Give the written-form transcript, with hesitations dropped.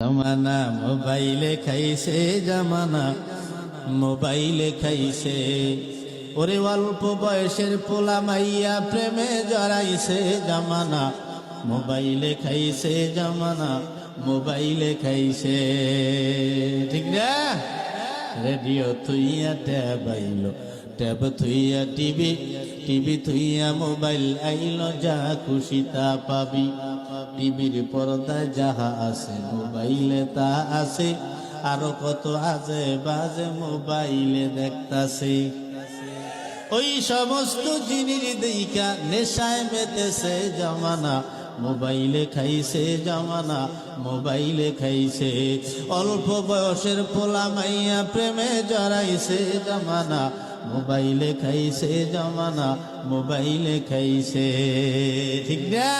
জামানা মোবাইলে খাইছে, জামানা মোবাইলে খাইছে। ওরে অল্প বয়সের পোলা মাইয়া প্রেমে জড়াইছে, জামানা মোবাইলে খাইছে, জামানা মোবাইলে খাইছে। ঠিক না? রেডিও থুইয়া ট্যাব আইলো, ট্যাব থুইয়া টিভি, টিভি থুইয়া মোবাইল আইলো, যা খুশি তা পাবি। টিভির পর্দায় যাহা আছে মোবাইলে তা আছে, আরো কত আজে বাজে মোবাইলে দেখতাছে। ওই সমস্ত জিনিস দেইখা নেশায় মেতেছে, জামানা মোবাইলে খাইছে, জামানা মোবাইলে খাইছে। অল্প বয়সের পোলা মাইয়া প্রেমে জড়াইছে, জামানা মোবাইলে খাইছে, জামানা মোবাইলে খাইছে। ঠিক না?